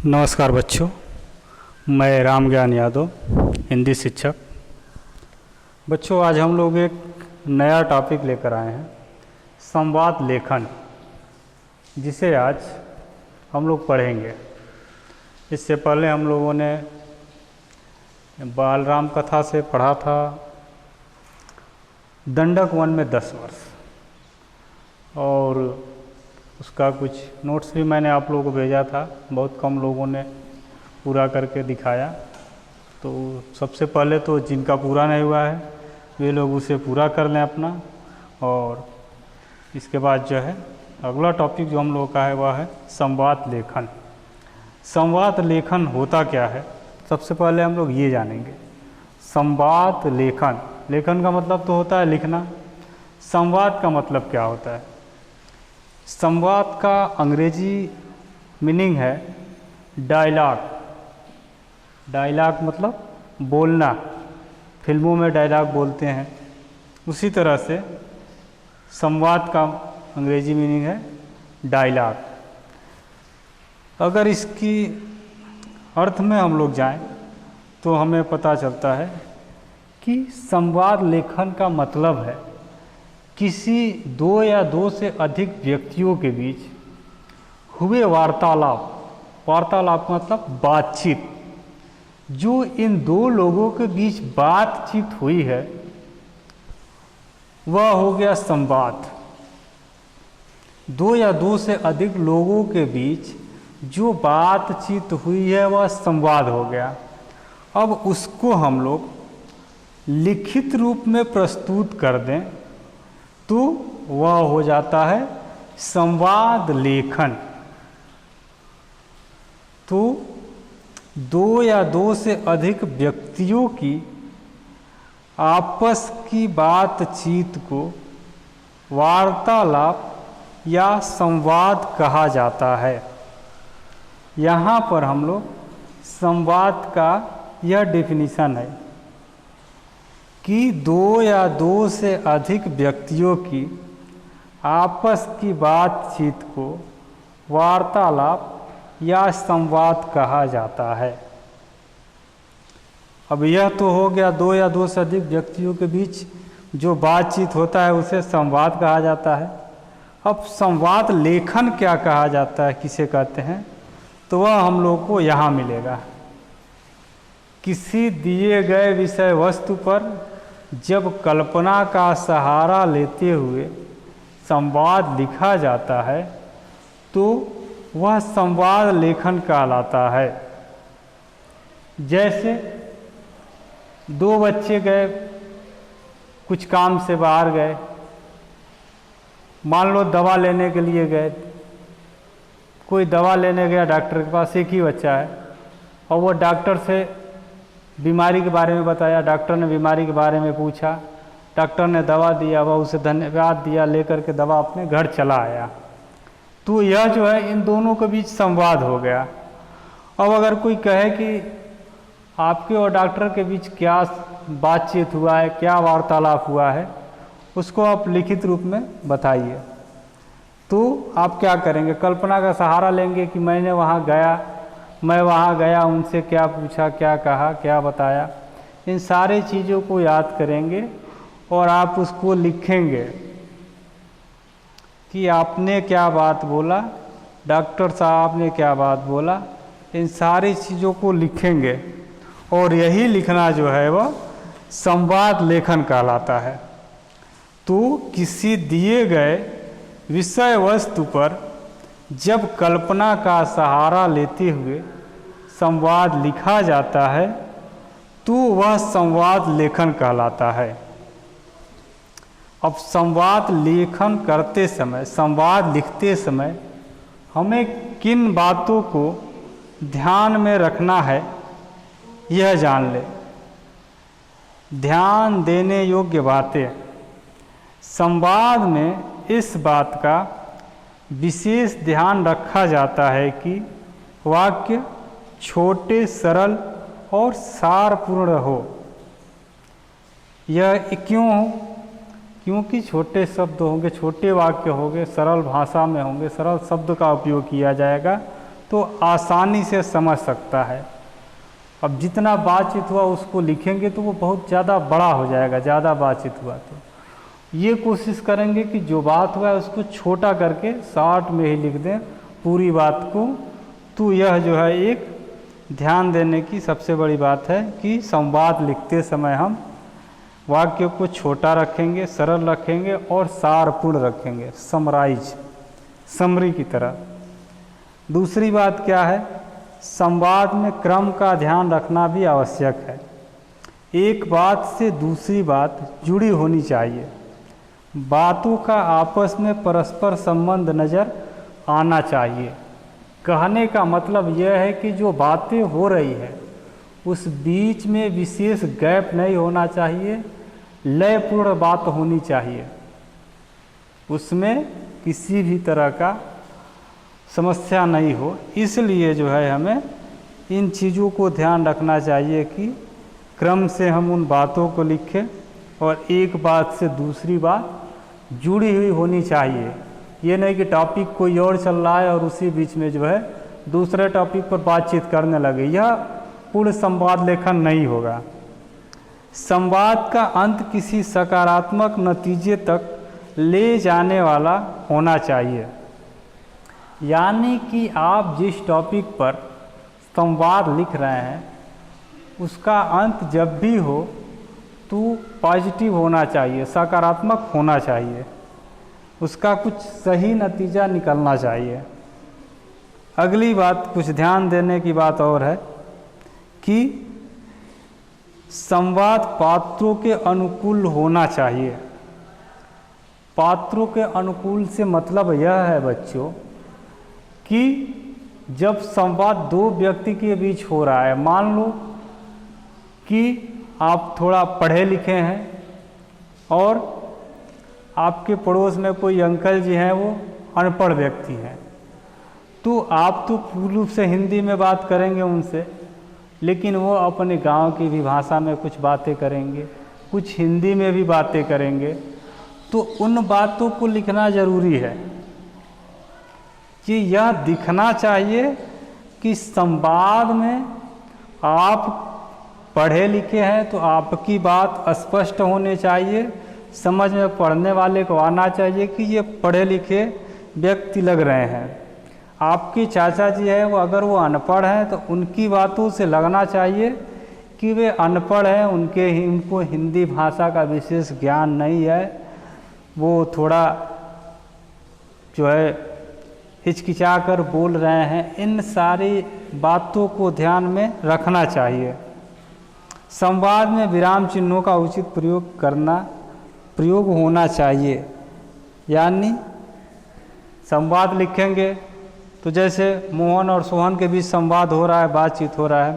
नमस्कार बच्चों, मैं राम ज्ञान यादव, हिंदी शिक्षक। बच्चों, आज हम लोग एक नया टॉपिक लेकर आए हैं, संवाद लेखन, जिसे आज हम लोग पढ़ेंगे। इससे पहले हम लोगों ने बालराम कथा से पढ़ा था दंडक वन में 10 वर्ष, और उसका कुछ नोट्स भी मैंने आप लोगों को भेजा था। बहुत कम लोगों ने पूरा करके दिखाया। तो सबसे पहले तो जिनका पूरा नहीं हुआ है वे लोग उसे पूरा कर लें अपना, और इसके बाद जो है अगला टॉपिक जो हम लोगों का है वह है संवाद लेखन। संवाद लेखन होता क्या है, सबसे पहले हम लोग ये जानेंगे। संवाद लेखन, लेखन का मतलब तो होता है लिखना। संवाद का मतलब क्या होता है? संवाद का अंग्रेजी मीनिंग है डायलॉग। डायलॉग मतलब बोलना, फिल्मों में डायलॉग बोलते हैं, उसी तरह से संवाद का अंग्रेजी मीनिंग है डायलॉग। अगर इसकी अर्थ में हम लोग जाएं तो हमें पता चलता है कि संवाद लेखन का मतलब है किसी दो या दो से अधिक व्यक्तियों के बीच हुए वार्तालाप। वार्तालाप मतलब बातचीत। जो इन दो लोगों के बीच बातचीत हुई है वह हो गया संवाद। दो या दो से अधिक लोगों के बीच जो बातचीत हुई है वह संवाद हो गया। अब उसको हम लोग लिखित रूप में प्रस्तुत कर दें तो वह हो जाता है संवाद लेखन। तो दो या दो से अधिक व्यक्तियों की आपस की बातचीत को वार्तालाप या संवाद कहा जाता है। यहाँ पर हम लोग संवाद का यह डेफिनेशन है कि दो या दो से अधिक व्यक्तियों की आपस की बातचीत को वार्तालाप या संवाद कहा जाता है। अब यह तो हो गया दो या दो से अधिक व्यक्तियों के बीच जो बातचीत होता है उसे संवाद कहा जाता है। अब संवाद लेखन क्या कहा जाता है, किसे कहते हैं, तो वह हम लोग को यहाँ मिलेगा। किसी दिए गए विषय वस्तु पर जब कल्पना का सहारा लेते हुए संवाद लिखा जाता है तो वह संवाद लेखन कहलाता है। जैसे दो बच्चे गए, कुछ काम से बाहर गए, मान लो दवा लेने के लिए गए। कोई दवा लेने गया डॉक्टर के पास, एक ही बच्चा है, और वो डॉक्टर से बीमारी के बारे में बताया। डॉक्टर ने बीमारी के बारे में पूछा, डॉक्टर ने दवा दिया, वह उसे धन्यवाद दिया, लेकर के दवा अपने घर चला आया। तो यह जो है इन दोनों के बीच संवाद हो गया। अब अगर कोई कहे कि आपके और डॉक्टर के बीच क्या बातचीत हुआ है, क्या वार्तालाप हुआ है, उसको आप लिखित रूप में बताइए। तो आप क्या करेंगे? कल्पना का सहारा लेंगे कि मैं वहाँ गया, उनसे क्या पूछा, क्या कहा, क्या बताया। इन सारी चीज़ों को याद करेंगे और आप उसको लिखेंगे कि आपने क्या बात बोला, डॉक्टर साहब ने क्या बात बोला। इन सारी चीज़ों को लिखेंगे और यही लिखना जो है वह संवाद लेखन कहलाता है। तो किसी दिए गए विषय वस्तु पर जब कल्पना का सहारा लेते हुए संवाद लिखा जाता है तो वह संवाद लेखन कहलाता है। अब संवाद लेखन करते समय, संवाद लिखते समय हमें किन बातों को ध्यान में रखना है यह जान ले। ध्यान देने योग्य बातें। संवाद में इस बात का विशेष ध्यान रखा जाता है कि वाक्य छोटे, सरल और सारपूर्ण हो। यह क्यों हो? क्योंकि छोटे शब्द होंगे, छोटे वाक्य होंगे, सरल भाषा में होंगे, सरल शब्द का उपयोग किया जाएगा, तो आसानी से समझ सकता है। अब जितना बातचीत हुआ उसको लिखेंगे तो वो बहुत ज़्यादा बड़ा हो जाएगा, ज़्यादा बातचीत हुआ तो ये कोशिश करेंगे कि जो बात हुआ है उसको छोटा करके शॉर्ट में ही लिख दें पूरी बात को। तो यह जो है एक ध्यान देने की सबसे बड़ी बात है कि संवाद लिखते समय हम वाक्य को छोटा रखेंगे, सरल रखेंगे और सारपूर्ण रखेंगे, समराइज, समरी की तरह। दूसरी बात क्या है, संवाद में क्रम का ध्यान रखना भी आवश्यक है। एक बात से दूसरी बात जुड़ी होनी चाहिए। बातों का आपस में परस्पर संबंध नज़र आना चाहिए। कहने का मतलब यह है कि जो बातें हो रही है उस बीच में विशेष गैप नहीं होना चाहिए, लयपूर्ण बात होनी चाहिए, उसमें किसी भी तरह का समस्या नहीं हो। इसलिए जो है हमें इन चीज़ों को ध्यान रखना चाहिए कि क्रम से हम उन बातों को लिखें और एक बात से दूसरी बात जुड़ी हुई होनी चाहिए। ये नहीं कि टॉपिक कोई और चल रहा है और उसी बीच में जो है दूसरे टॉपिक पर बातचीत करने लगे, यह पूर्ण संवाद लेखन नहीं होगा। संवाद का अंत किसी सकारात्मक नतीजे तक ले जाने वाला होना चाहिए। यानी कि आप जिस टॉपिक पर संवाद लिख रहे हैं उसका अंत जब भी हो तो पॉजिटिव होना चाहिए, सकारात्मक होना चाहिए, उसका कुछ सही नतीजा निकलना चाहिए। अगली बात, कुछ ध्यान देने की बात और है कि संवाद पात्रों के अनुकूल होना चाहिए। पात्रों के अनुकूल से मतलब यह है बच्चों कि जब संवाद दो व्यक्ति के बीच हो रहा है, मान लो कि आप थोड़ा पढ़े लिखे हैं और आपके पड़ोस में कोई अंकल जी हैं वो अनपढ़ व्यक्ति हैं, तो आप तो पूर्ण रूप से हिंदी में बात करेंगे उनसे, लेकिन वो अपने गांव की भी भाषा में कुछ बातें करेंगे, कुछ हिंदी में भी बातें करेंगे। तो उन बातों को लिखना ज़रूरी है कि यह दिखना चाहिए कि संवाद में आप पढ़े लिखे हैं तो आपकी बात स्पष्ट होनी चाहिए, समझ में पढ़ने वाले को आना चाहिए कि ये पढ़े लिखे व्यक्ति लग रहे हैं। आपके चाचा जी है वो अगर वो अनपढ़ हैं तो उनकी बातों से लगना चाहिए कि वे अनपढ़ हैं, उनको हिंदी भाषा का विशेष ज्ञान नहीं है, वो थोड़ा जो है हिचकिचा कर बोल रहे हैं। इन सारी बातों को ध्यान में रखना चाहिए। संवाद में विराम चिन्हों का उचित प्रयोग होना चाहिए। यानी संवाद लिखेंगे तो जैसे मोहन और सोहन के बीच संवाद हो रहा है, बातचीत हो रहा है,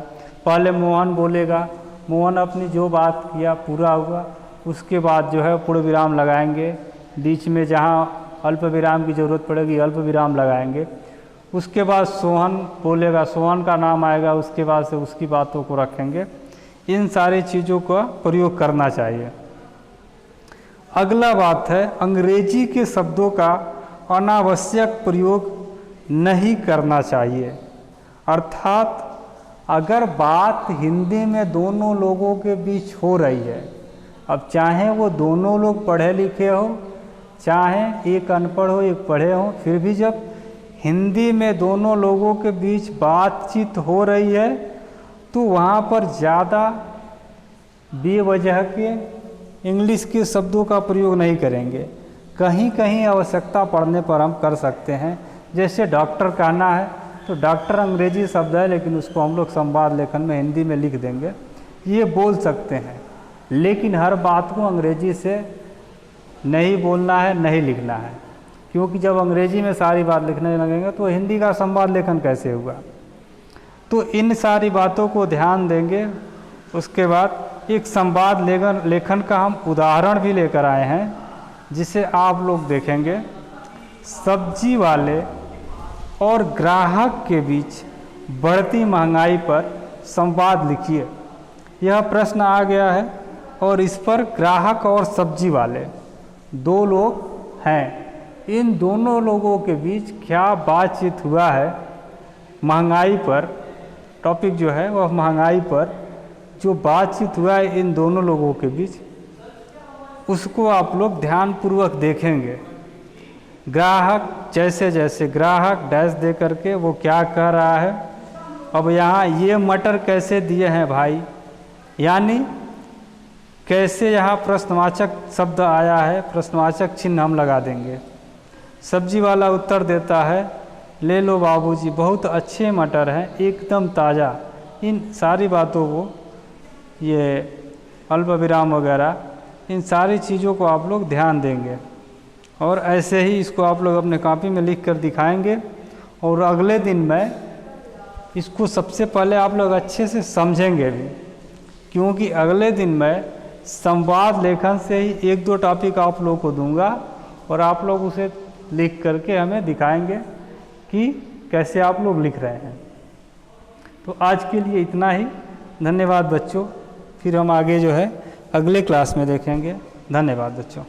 पहले मोहन बोलेगा, मोहन अपनी जो बात किया पूरा हुआ, उसके बाद जो है पूर्ण विराम लगाएंगे, बीच में जहाँ अल्प विराम की ज़रूरत पड़ेगी अल्प विराम लगाएंगे। उसके बाद सोहन बोलेगा, सोहन का नाम आएगा, उसके बाद से उसकी बातों को रखेंगे। इन सारी चीज़ों का प्रयोग करना चाहिए। अगला बात है, अंग्रेजी के शब्दों का अनावश्यक प्रयोग नहीं करना चाहिए। अर्थात अगर बात हिंदी में दोनों लोगों के बीच हो रही है, अब चाहे वो दोनों लोग पढ़े लिखे हो, चाहे एक अनपढ़ हो एक पढ़े हो, फिर भी जब हिंदी में दोनों लोगों के बीच बातचीत हो रही है तो वहाँ पर ज़्यादा बेवजह के इंग्लिश के शब्दों का प्रयोग नहीं करेंगे। कहीं कहीं आवश्यकता पड़ने पर हम कर सकते हैं। जैसे डॉक्टर कहना है तो डॉक्टर अंग्रेजी शब्द है, लेकिन उसको हम लोग संवाद लेखन में हिंदी में लिख देंगे, ये बोल सकते हैं। लेकिन हर बात को अंग्रेजी से नहीं बोलना है, नहीं लिखना है, क्योंकि जब अंग्रेजी में सारी बात लिखने लगेंगे तो हिंदी का संवाद लेखन कैसे होगा। तो इन सारी बातों को ध्यान देंगे। उसके बाद एक संवाद लेखन का हम उदाहरण भी लेकर आए हैं, जिसे आप लोग देखेंगे। सब्जी वाले और ग्राहक के बीच बढ़ती महंगाई पर संवाद लिखिए। यह प्रश्न आ गया है और इस पर ग्राहक और सब्जी वाले दो लोग हैं, इन दोनों लोगों के बीच क्या बातचीत हुआ है महंगाई पर, टॉपिक जो है वह महंगाई पर जो बातचीत हुआ है इन दोनों लोगों के बीच, उसको आप लोग ध्यानपूर्वक देखेंगे। ग्राहक जैसे जैसे ग्राहक डैश दे करके वो क्या कह रहा है, अब यहाँ ये मटर कैसे दिए हैं भाई, यानी कैसे यहाँ प्रश्नवाचक शब्द आया है, प्रश्नवाचक चिन्ह हम लगा देंगे। सब्जी वाला उत्तर देता है, ले लो बाबूजी, बहुत अच्छे मटर हैं, एकदम ताज़ा। इन सारी बातों को, ये अल्प विराम वगैरह, इन सारी चीज़ों को आप लोग ध्यान देंगे और ऐसे ही इसको आप लोग अपने कॉपी में लिख कर दिखाएंगे। और अगले दिन में इसको सबसे पहले आप लोग अच्छे से समझेंगे भी, क्योंकि अगले दिन मैं संवाद लेखन से ही 1-2 टॉपिक आप लोगों को दूंगा और आप लोग उसे लिख करके हमें दिखाएंगे कि कैसे आप लोग लिख रहे हैं। तो आज के लिए इतना ही। धन्यवाद बच्चों, फिर हम आगे जो है अगले क्लास में देखेंगे। धन्यवाद बच्चों।